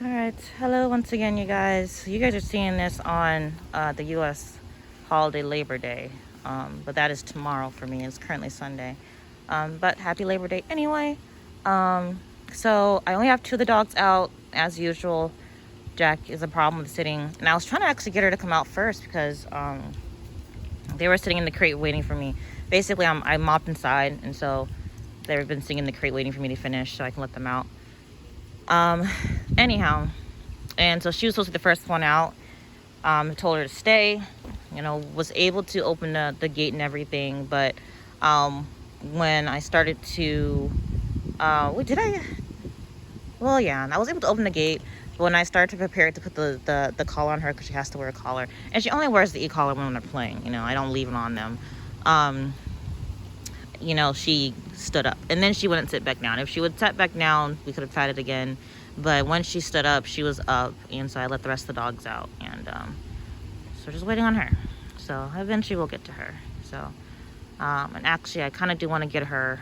Alright, hello once again, you guys. You guys are seeing this on the U.S. holiday Labor Day, but that is tomorrow for me. It's currently Sunday, but happy Labor Day anyway. So I only have two of the dogs out as usual. Jack is a problem with sitting, and I was trying to actually get her to come out first because they were sitting in the crate waiting for me. Basically, I mopped inside, and so they've been sitting in the crate waiting for me to finish so I can let them out. Anyhow, and so she was supposed to be the first one out. Told her to stay, was able to open the gate and everything, but when I started to I was able to open the gate, but when I started to prepare to put the collar on her, because she has to wear a collar, and she only wears the e-collar when they're playing, I don't leave it on them. She stood up, and then she wouldn't sit back down. If she would sit back down, we could have tried it again. But when she stood up, she was up, and so I let the rest of the dogs out, and so just waiting on her. So eventually we'll get to her. So and actually, I kind of do want to get her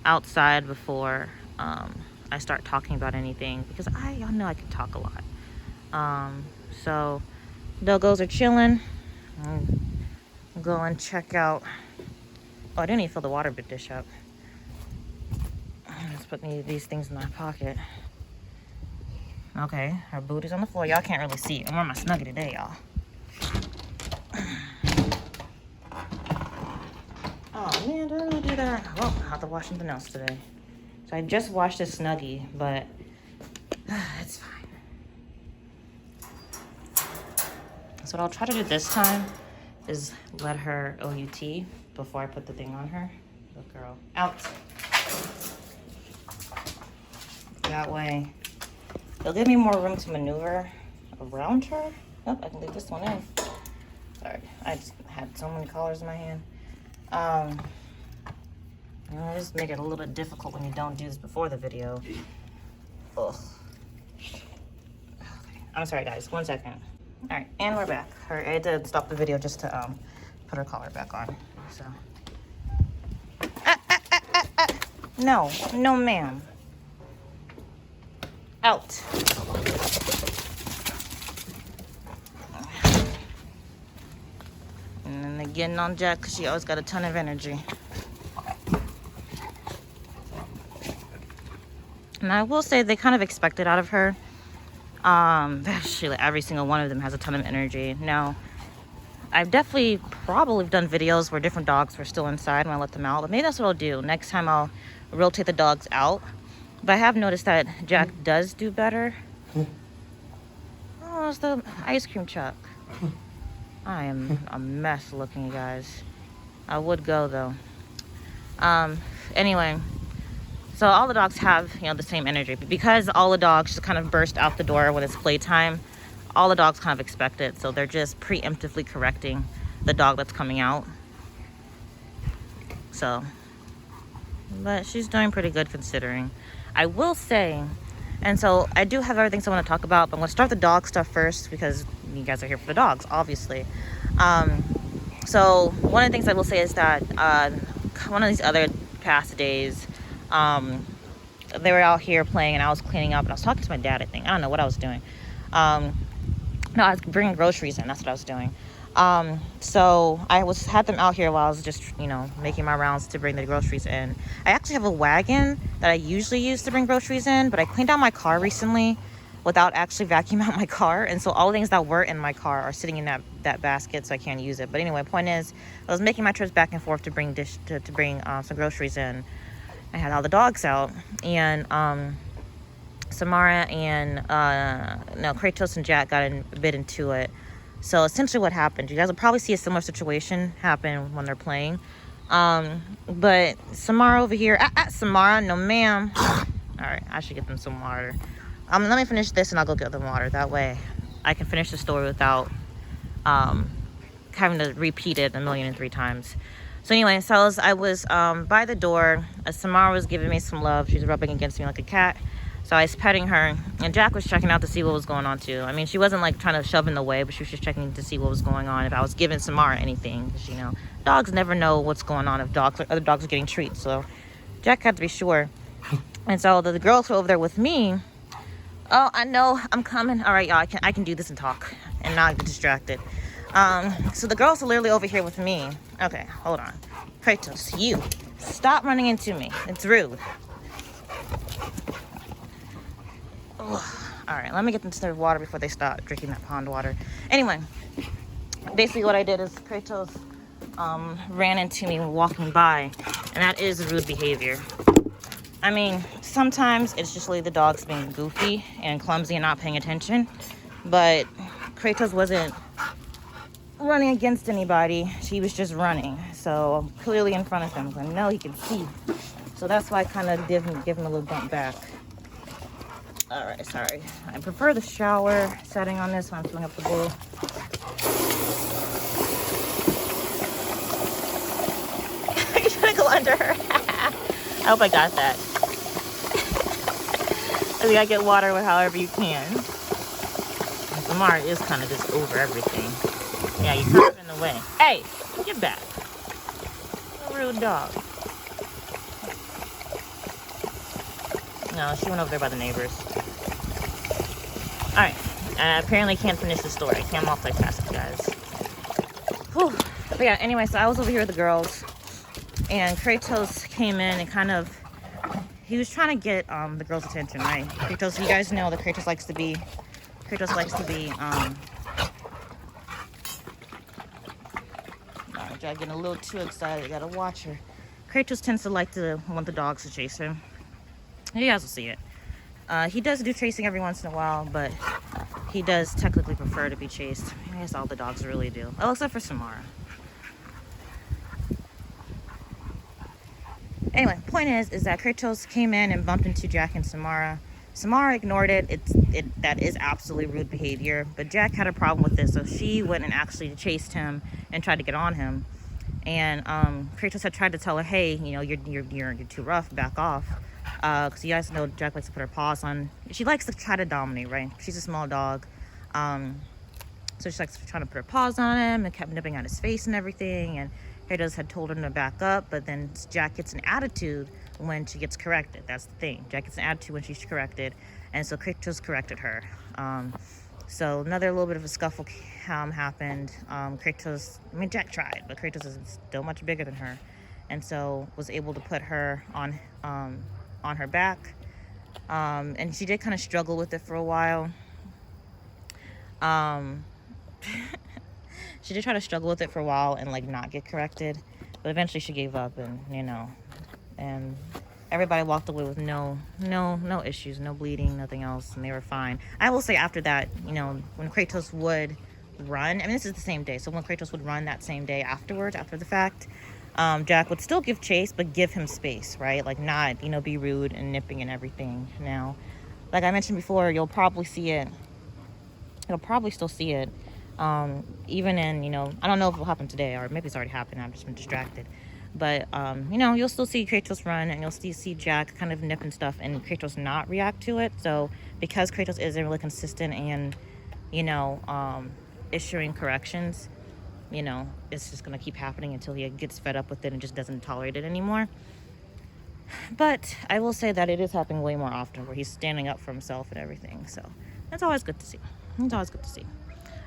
outside before I start talking about anything, because y'all know I can talk a lot. So Dogos are chilling. I'll go and check out. Oh, I didn't even fill the water dish up. Let's put these things in my pocket. Okay, her booty's on the floor. Y'all can't really see it. I'm wearing my Snuggie today, y'all. Oh, man, did I really do that? Well, I'll have to wash something else today. So I just washed this Snuggie, but it's fine. So what I'll try to do this time is let her OUT before I put the thing on her. Good girl. Out. That way, it'll give me more room to maneuver around her. Oh, I can leave this one in. Sorry, I just had so many collars in my hand. Just make it a little bit difficult when you don't do this before the video. Ugh. Okay. I'm sorry, guys. 1 second. All right, and we're back. I had to stop the video just to put her collar back on. So. No, ma'am. Out. And then they're getting on Jack because she always got a ton of energy. And I will say they kind of expect it out of her. Actually, every single one of them has a ton of energy. Now, I've definitely probably done videos where different dogs were still inside when I let them out. But maybe that's what I'll do. Next time I'll rotate the dogs out. But I have noticed that Jack does do better. Oh, it's the ice cream truck. I am a mess looking, you guys. I would go, though. Anyway. So all the dogs have, the same energy. But because all the dogs just kind of burst out the door when it's playtime, all the dogs kind of expect it. So they're just preemptively correcting the dog that's coming out. So, but she's doing pretty good considering. I will say, and so I do have everything I want to talk about, but I'm going to start the dog stuff first because you guys are here for the dogs, obviously. So one of the things I will say is that one of these other past days, they were out here playing and I was cleaning up and I was talking to my dad, I think. I don't know what I was doing. No, I was bringing groceries in. That's what I was doing. So I had them out here while I was just, making my rounds to bring the groceries in. I actually have a wagon that I usually use to bring groceries in, but I cleaned out my car recently without actually vacuuming out my car. And so all the things that were in my car are sitting in that basket, so I can't use it. But anyway, point is, I was making my trips back and forth to bring some groceries in. I had all the dogs out, and Samara and Kratos and Jack got a bit into it. So essentially what happened, you guys will probably see a similar situation happen when they're playing. But Samara over here, Samara, no ma'am. All right, I should get them some water. Let me finish this and I'll go get them water. That way I can finish the story without having to repeat it 1,003 times. So anyway, so I was by the door. Samara was giving me some love. She was rubbing against me like a cat. So I was petting her, and Jack was checking out to see what was going on too. I mean, she wasn't like trying to shove in the way, but she was just checking to see what was going on, if I was giving Samara anything. Because, dogs never know what's going on if other dogs are getting treats. So Jack had to be sure. And so the girls were over there with me Oh, I know. I'm coming. All right, y'all. I can do this and talk and not get distracted. So the girls are literally over here with me. Okay, hold on. Kratos, you stop running into me. It's rude. Ugh. All right, let me get them to their water before they stop drinking that pond water. Anyway, basically what I did is Kratos ran into me walking by, and that is rude behavior. I mean, sometimes it's just really the dogs being goofy and clumsy and not paying attention, but Kratos wasn't running against anybody. She was just running, so clearly in front of him. I know he can see, so that's why I kind of give him a little bump back. All right, sorry. I prefer the shower setting on this when I'm filling up the bowl. You're trying to go under her. I hope I got that. I mean, I get water with however you can. And Samara is kind of just over everything. Yeah, you're kind of in the way. Hey, get back. A rude dog. No, she went over there by the neighbors. Alright, I apparently can't finish the story. I can't multitask, guys. Whew. But yeah, anyway, so I was over here with the girls, and Kratos came in and kind of, he was trying to get the girls' attention, right? Kratos, you guys know that Kratos likes to be, Jack getting a little too excited. You gotta watch her. Kratos tends to like to want the dogs to chase him. You guys will see it. He does do chasing every once in a while, but he does technically prefer to be chased. I guess all the dogs really do. Oh, except for Samara. Anyway, point is that Kratos came in and bumped into Jack and Samara. Samara ignored it. That is absolutely rude behavior. But Jack had a problem with this, so she went and actually chased him and tried to get on him. And Kratos had tried to tell her, hey, you know, you're too rough, back off. Because you guys know Jack likes to put her paws on. She likes to try to dominate, right? She's a small dog. So she likes trying to put her paws on him and kept nipping at his face and everything. And Kratos had told him to back up, but then Jack gets an attitude when she gets corrected. That's the thing. Jack gets an attitude when she's corrected. And so Kratos corrected her. So another little bit of a scuffle happened. Jack tried, but Kratos is still much bigger than her. And so was able to put her on her back. And she did kind of struggle with it for a while. She did try to struggle with it for a while and like not get corrected, but eventually she gave up, and and everybody walked away with no issues, no bleeding, nothing else, and they were fine. I will say after that, when Kratos would run, I mean, this is the same day, so when Kratos would run that same day afterwards, after the fact, Jack would still give chase, but give him space, right? Like not, be rude and nipping and everything. Now, like I mentioned before, you'll probably see it. You'll probably still see it. Even in, I don't know if it will happen today, or maybe it's already happened. I've just been distracted. But, you'll still see Kratos run, and you'll still see Jack kind of nip and stuff, and Kratos not react to it. So because Kratos isn't really consistent and, issuing corrections, it's just going to keep happening until he gets fed up with it and just doesn't tolerate it anymore. But I will say that it is happening way more often, where he's standing up for himself and everything. So that's always good to see. It's always good to see.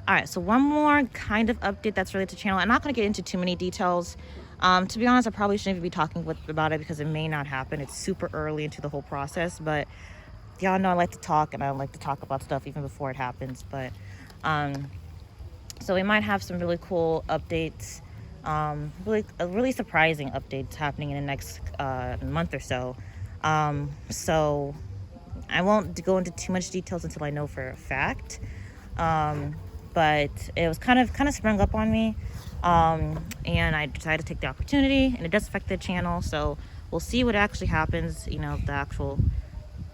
All right, so one more kind of update that's related to channel. I'm not going to get into too many details. To be honest, I probably shouldn't even be talking about it because it may not happen. It's super early into the whole process, but y'all know I like to talk, and I like to talk about stuff even before it happens. But so we might have some really cool updates, really surprising updates happening in the next month or so. So I won't go into too much details until I know for a fact. But it was kind of sprung up on me, and I decided to take the opportunity, and it does affect the channel, so we'll see what actually happens, if the actual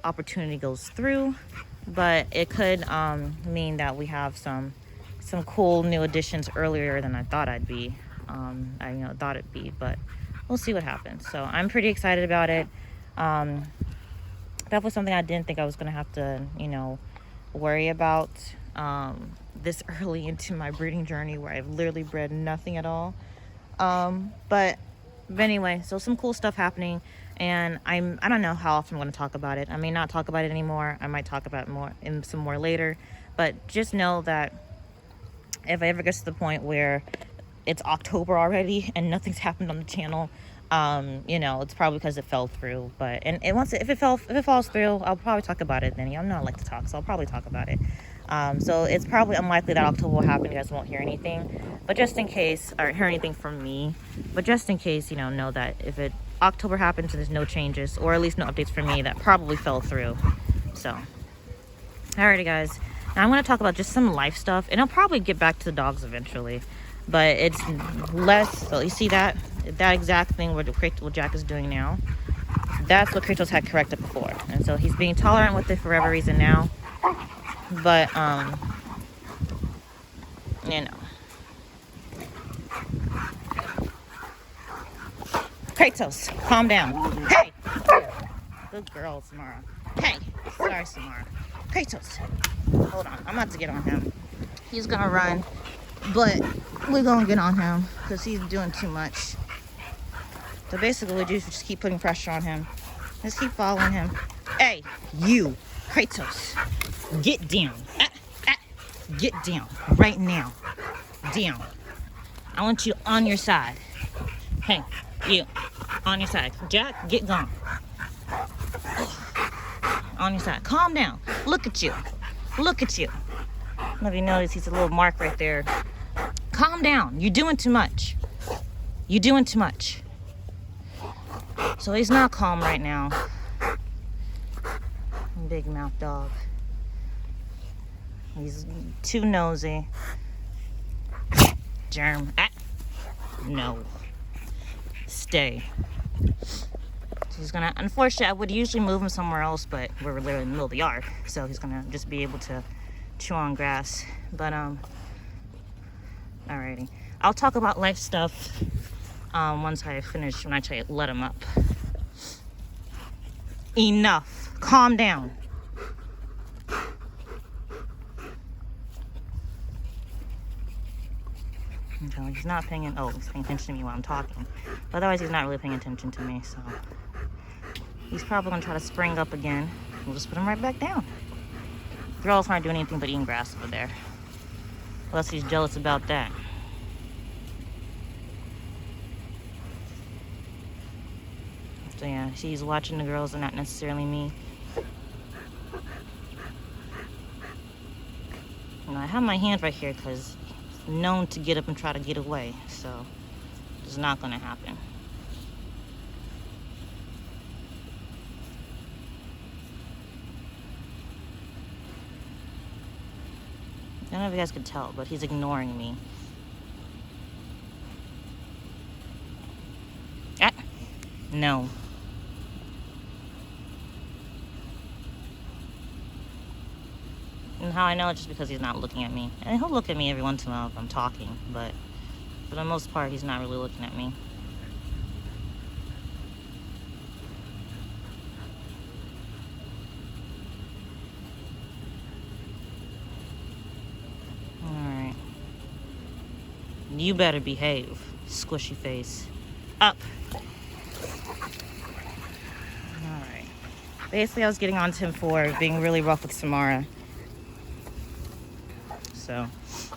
opportunity goes through. But it could mean that we have some cool new additions earlier than I thought I'd be. Thought it'd be, but we'll see what happens. So I'm pretty excited about it. That was something I didn't think I was gonna have to, worry about this early into my breeding journey, where I've literally bred nothing at all. But anyway, so some cool stuff happening. And I don't know how often I'm going to talk about it. I may not talk about it anymore. I might talk about it more in some more later. But just know that if I ever get to the point where it's October already and nothing's happened on the channel, you know, it's probably because it fell through. But if it falls through, I'll probably talk about it then. I know I like to talk, so I'll probably talk about it. So it's probably unlikely that October will happen. You guys won't hear anything, but just in case, or hear anything from me, but just in case, you know that if October happens and there's no changes, or at least no updates for me, that probably fell through. So, alrighty guys. Now I'm going to talk about just some life stuff, and I'll probably get back to the dogs eventually. But it's less, so you see that exact thing what Jack is doing now, that's what Kratos had corrected before. And so he's being tolerant with it for whatever reason now. But, you know. Kratos, calm down. Hey! Good girl, Samara. Hey! Sorry, Samara. Kratos, hold on. I'm about to get on him. He's gonna run, but we're gonna get on him because he's doing too much. So basically, we just keep putting pressure on him. Just keep following him. Hey, you, Kratos, get down. Get down right now. Down. I want you on your side. Hey, you, on your side. Jack, get gone. On your side. Calm down. Look at you. Look at you. I don't know if you notice he's a little mark right there. Calm down. You're doing too much. You're doing too much. So he's not calm right now. Big mouth dog. He's too nosy. Germ. No. Stay. So he's gonna, unfortunately, I would usually move him somewhere else, but we're literally in the middle of the yard. So he's gonna just be able to chew on grass. But, alrighty. I'll talk about life stuff once I finish, when I try to let him up. Enough. Calm down. Okay, he's not paying he's paying attention to me while I'm talking. But otherwise, he's not really paying attention to me, so he's probably gonna try to spring up again. We'll just put him right back down. Girl's not doing anything but eating grass over there. Unless he's jealous about that. So yeah, she's watching the girls and not necessarily me. And I have my hand right here because he's known to get up and try to get away. So it's not going to happen. I don't know if you guys could tell, but he's ignoring me. No. And how I know it's just because he's not looking at me. And he'll look at me every once in a while if I'm talking, but for the most part, he's not really looking at me. Alright. You better behave, squishy face. Up. Alright. Basically, I was getting on to him for being really rough with Samara. So,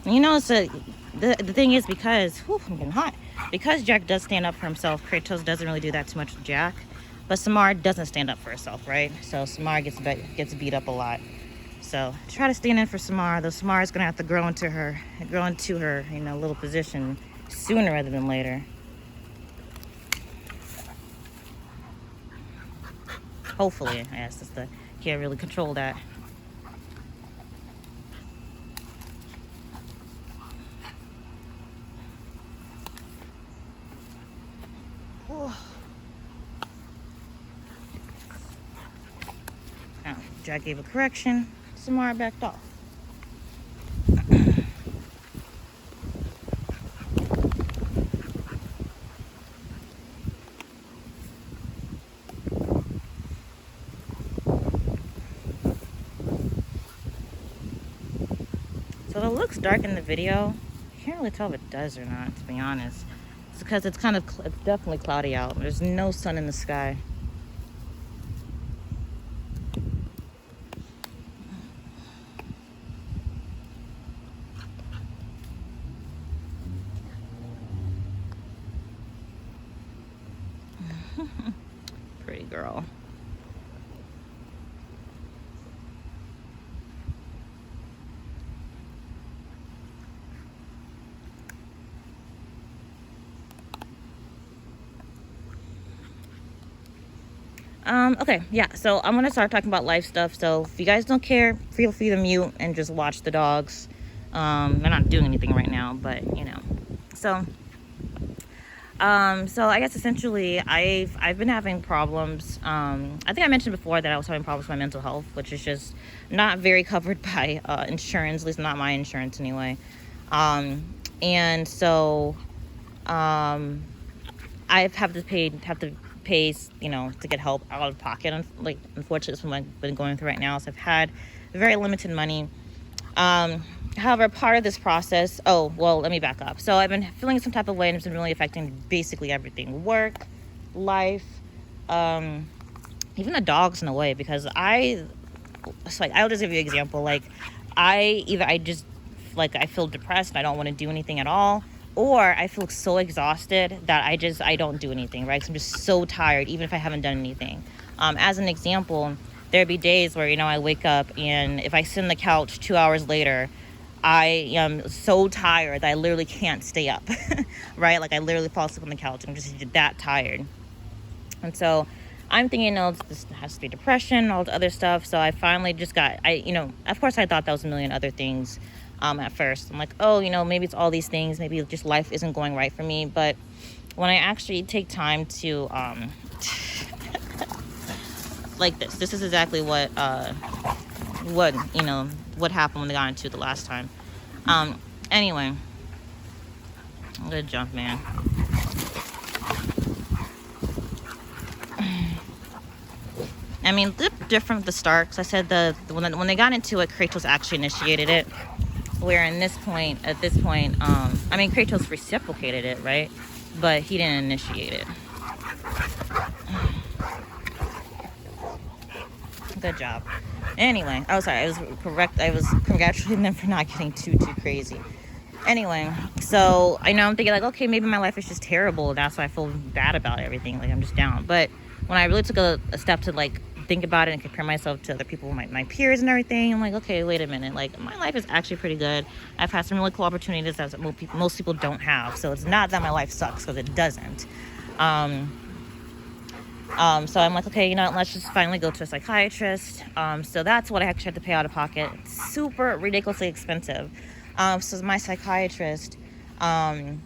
you know, the thing is, because, I'm getting hot. Because Jack does stand up for himself, Kratos doesn't really do that too much with Jack. But Samara doesn't stand up for herself, right? So Samara gets beat up a lot. So try to stand in for Samara, though Samara's gonna have to grow into her, little position sooner rather than later. Hopefully, I guess can't really control that. Now, Jack gave a correction. Samara backed off. So it looks dark in the video. You can't really tell if it does or not, to be honest. It's because it's definitely cloudy out. There's no sun in the sky. girl. Okay, yeah, so I'm gonna start talking about life stuff. So if you guys don't care, feel free to mute and just watch the dogs. They're not doing anything right now, but you know. So I guess essentially I've been having problems. I think I mentioned before that I was having problems with my mental health, which is just not very covered by insurance, at least not my insurance anyway. And so I have to pay, you know, to get help out of pocket. Like, unfortunately, it's what I've been going through right now. So I've had very limited money. However, part of this process, oh, well, let me back up. So I've been feeling some type of way, and it's been really affecting basically everything: work, life, even the dogs in a way, because I'll just give you an example. Like, I feel depressed and I don't want to do anything at all, or I feel so exhausted that I don't do anything, right? 'Cause I'm just so tired, even if I haven't done anything. As an example, there'd be days where, you know, I wake up and if I sit on the couch 2 hours later, I am so tired that I literally can't stay up, right? Like, I literally fall asleep on the couch. I'm just that tired. And so I'm thinking, oh, this has to be depression and all the other stuff. So I finally just of course I thought that was a million other things at first. I'm like, oh, you know, maybe it's all these things. Maybe just life isn't going right for me. But when I actually take time to, like this is exactly what happened when they got into the last time. Anyway, I'm gonna jump, man. I mean, different at the start, because I said when they got into it, Kratos actually initiated it. Where at this point, I mean, Kratos reciprocated it, right? But he didn't initiate it. Good job. Anyway, I was correct. I was congratulating them for not getting too crazy. Anyway, so I know I'm thinking like, okay, maybe my life is just terrible. That's why I feel bad about everything. Like, I'm just down. But when I really took a step to like think about it and compare myself to other people, my peers and everything, I'm like, okay, wait a minute. Like, my life is actually pretty good. I've had some really cool opportunities that most people don't have. So it's not that my life sucks, because it doesn't. So I'm like, okay, you know, let's just finally go to a psychiatrist. So that's what I actually had to pay out of pocket. It's super ridiculously expensive. So my psychiatrist, no,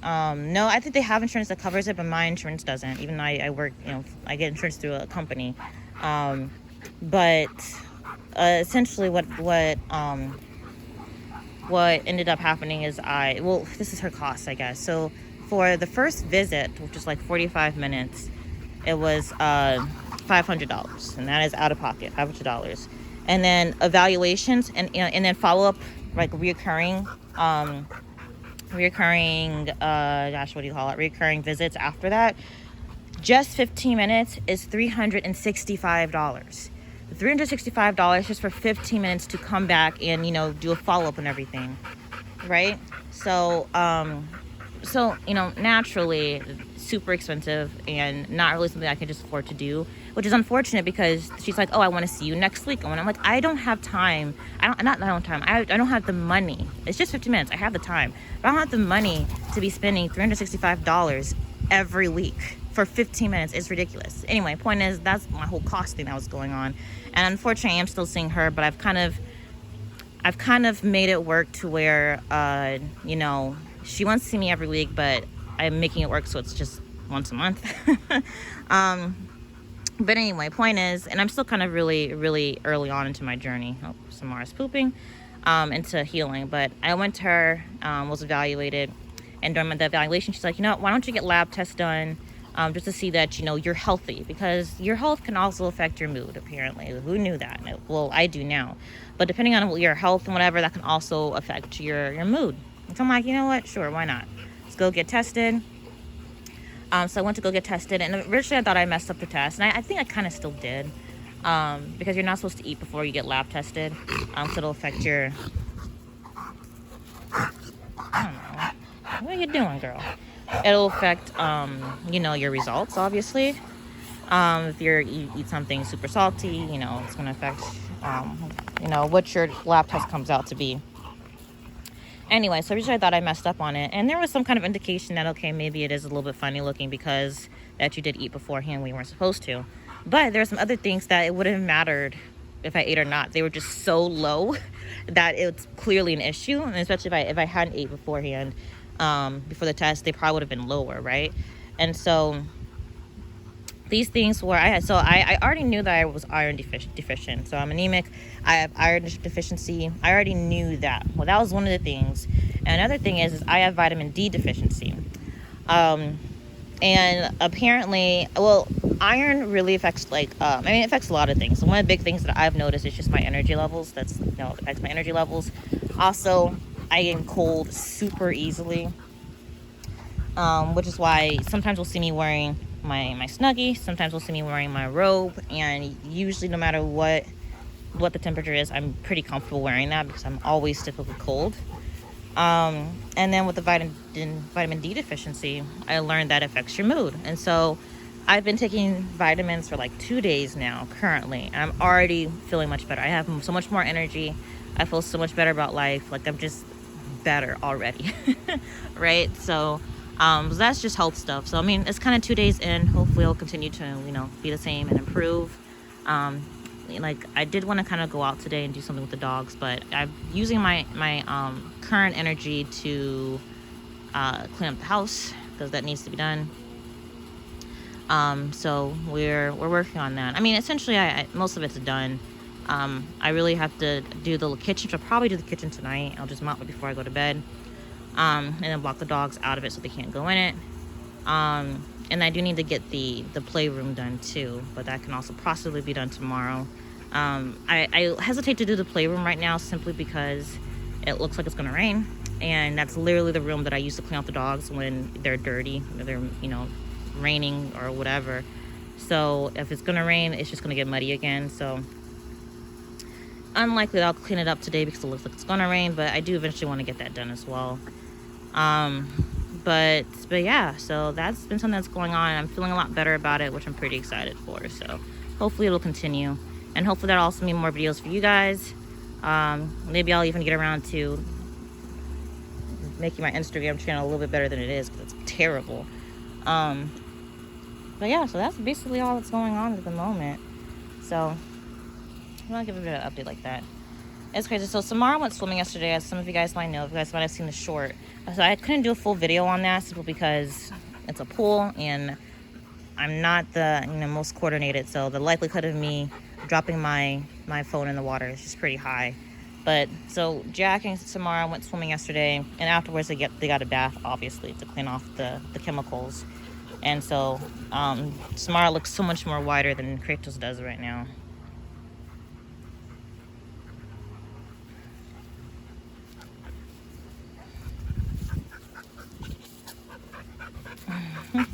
I think they have insurance that covers it, but my insurance doesn't. Even though I work, you know, I get insurance through a company. But essentially, what ended up happening is this is her cost, I guess. So for the first visit, which is like 45 minutes, it was $500, and that is out of pocket, $500. And then evaluations and then follow up, like reoccurring recurring visits after that. Just 15 minutes is $365. $365 just for 15 minutes to come back and, you know, do a follow-up and everything, right? So you know, naturally super expensive and not really something I can just afford to do, which is unfortunate, because she's like, oh, I want to see you next week. And I'm like, I don't have time. I don't have the money. It's just 15 minutes. I have the time, but I don't have the money to be spending $365 every week for 15 minutes. It's ridiculous. Anyway, point is, that's my whole cost thing that was going on. And unfortunately, I am still seeing her, but I've kind of made it work to where, you know, she wants to see me every week, but I'm making it work so it's just once a month. But anyway, point is, and I'm still kind of really, really early on into my journey. Oh, Samara's pooping. Into healing. But I went to her, was evaluated, and during the evaluation, she's like, you know, why don't you get lab tests done, just to see that, you know, you're healthy, because your health can also affect your mood, apparently. Who knew that? Well, I do now. But depending on your health and whatever, that can also affect your mood. So I'm like, you know what? Sure, why not? Let's go get tested. So I went to go get tested, and originally I thought I messed up the test, and I think I kind of still did, because you're not supposed to eat before you get lab tested, so it'll affect your, I don't know, what are you doing, girl? It'll affect, you know, your results, obviously. If you eat something super salty, you know, it's going to affect, you know, what your lab test comes out to be. Anyway, so originally I thought I messed up on it. And there was some kind of indication that, okay, maybe it is a little bit funny looking because that you did eat beforehand when you weren't supposed to. But there are some other things that it wouldn't have mattered if I ate or not. They were just so low that it's clearly an issue. And especially if I hadn't ate beforehand, before the test, they probably would have been lower, right? And so these things were I already knew that I was iron deficient. So I'm anemic. I have iron deficiency. I already knew that. Well, that was one of the things. And another thing is I have vitamin D deficiency. And apparently, well, iron really affects it affects a lot of things. So one of the big things that I've noticed is just my energy levels. It affects my energy levels. Also, I get cold super easily, which is why sometimes you'll see me wearing my Snuggie. Sometimes you'll see me wearing my robe, and usually no matter what the temperature is, I'm pretty comfortable wearing that because I'm always typically cold. And then with the vitamin D deficiency, I learned that affects your mood. And so I've been taking vitamins for like 2 days now currently, and I'm already feeling much better. I have so much more energy. I feel so much better about life. Like I'm just better already. Right? So that's just health stuff. So I mean, it's kind of 2 days in. Hopefully it'll continue to, you know, be the same and improve. Like I did want to kind of go out today and do something with the dogs, but I'm using my current energy to clean up the house because that needs to be done. So we're working on that. I mean, essentially, most of it's done. I really have to do the kitchen. So I'll probably do the kitchen tonight. I'll just mop it before I go to bed, and then block the dogs out of it so they can't go in it. And I do need to get the playroom done too, but that can also possibly be done tomorrow. I hesitate to do the playroom right now simply because it looks like it's gonna rain, and that's literally the room that I use to clean out the dogs when they're dirty, or they're, you know, raining or whatever. So if it's gonna rain, it's just gonna get muddy again. So unlikely that I'll clean it up today because it looks like it's gonna rain, but I do eventually want to get that done as well. But yeah, so that's been something that's going on, and I'm feeling a lot better about it, which I'm pretty excited for. So hopefully it'll continue, and hopefully that'll also mean more videos for you guys. Maybe I'll even get around to making my Instagram channel a little bit better than it is because it's terrible. But yeah, so that's basically all that's going on at the moment. So I'll give a bit of an update like that. It's crazy. So Samara went swimming yesterday, as some of you guys might know. If you guys might have seen the short. So I couldn't do a full video on that simply because it's a pool and I'm not the most coordinated. So the likelihood of me dropping my phone in the water is just pretty high. But so Jack and Samara went swimming yesterday, and afterwards they got a bath, obviously, to clean off the chemicals. And so Samara looks so much more whiter than Kratos does right now.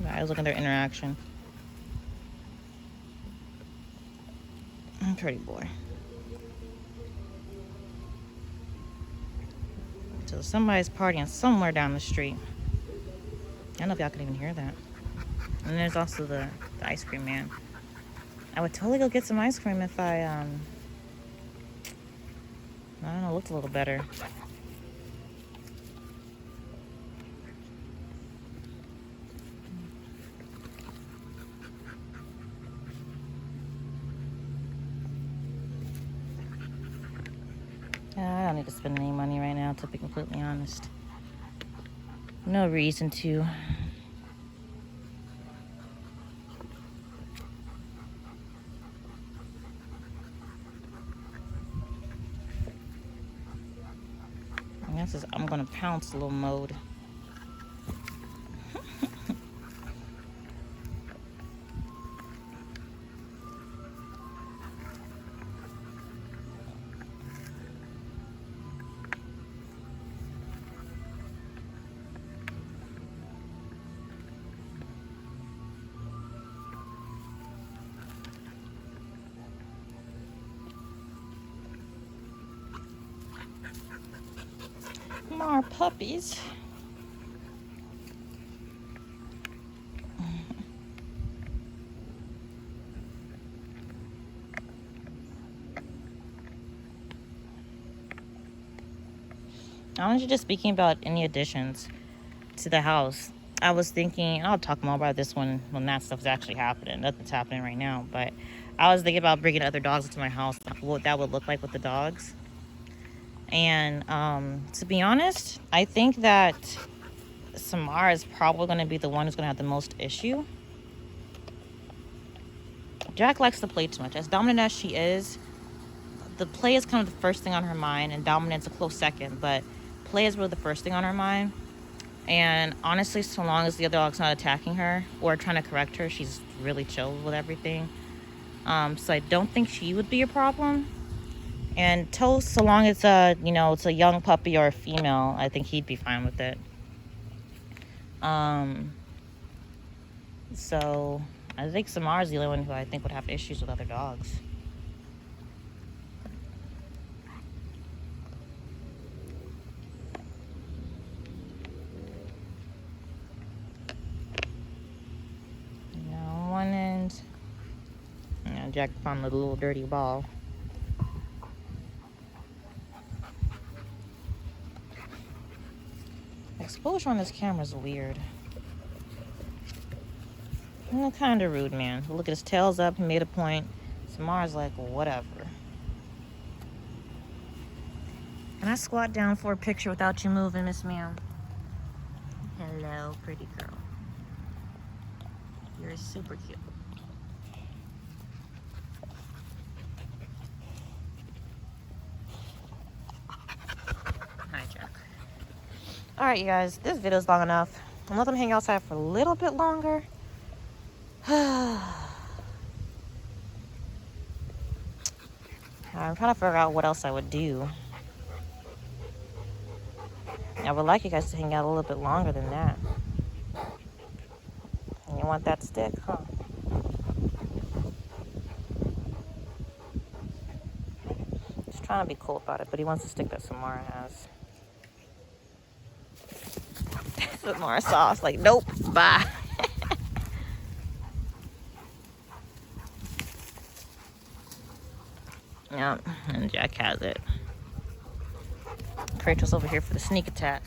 I was looking at their interaction. Pretty boy. So somebody's partying somewhere down the street. I don't know if y'all can even hear that. And there's also the ice cream man. I would totally go get some ice cream if I don't know, looked a little better. I don't need to spend any money right now, to be completely honest. No reason to. And this is I'm gonna pounce little mode. More puppies. I was just speaking about any additions to the house. I was thinking, I'll talk more about this when that stuff's actually happening. Nothing's happening right now, but I was thinking about bringing other dogs into my house, what that would look like with the dogs. And to be honest, I think that Samara is probably going to be the one who's going to have the most issue. Jack likes to play too much. As dominant as she is, the play is kind of the first thing on her mind, and dominant's a close second, but play is really the first thing on her mind. And honestly, so long as the other dog's not attacking her or trying to correct her, she's really chill with everything. So I don't think she would be a problem. And Toast, so long as it's a young puppy or a female, I think he'd be fine with it. So I think Samara's the only one who I think would have issues with other dogs. Now one end. Yeah, Jack found the little dirty ball. Exposure on this camera is weird. Kind of rude, man. Look at his tail's up. He made a point. Samara's like, whatever. Can I squat down for a picture without you moving, Miss Ma'am? Hello, pretty girl. You're super cute. Hi, Jack. Alright, you guys. This video's long enough. I'm gonna let them hang outside for a little bit longer. I'm trying to figure out what else I would do. I would like you guys to hang out a little bit longer than that. And you want that stick, huh? He's trying to be cool about it, but he wants the stick that Samara has. Samara sauce, like, nope, bye. Yep, and Jack has it. Kratos over here for the sneak attack.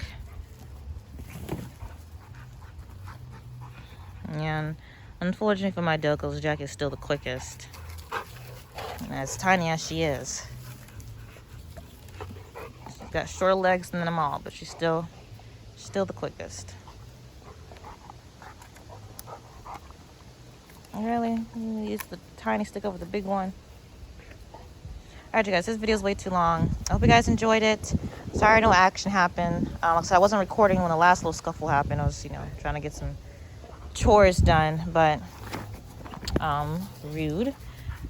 And unfortunately for my Dogos, Jack is still the quickest. And as tiny as she is. She's got shorter legs than them all, but she's still the quickest. Really? You use the tiny stick over the big one? Alright, you guys, this video is way too long. I hope you guys enjoyed it. Sorry no action happened. So I wasn't recording when the last little scuffle happened. I was, trying to get some chores done, but rude.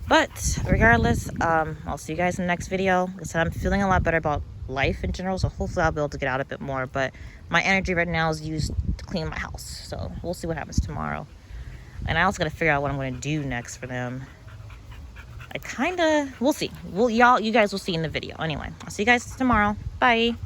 But regardless, I'll see you guys in the next video. Like I said, I'm feeling a lot better about life in general, so hopefully I'll be able to get out a bit more. But my energy right now is used to clean my house, so we'll see what happens tomorrow. And I also got to figure out what I'm going to do next for them. We'll see. You guys will see in the video. Anyway, I'll see you guys tomorrow. Bye.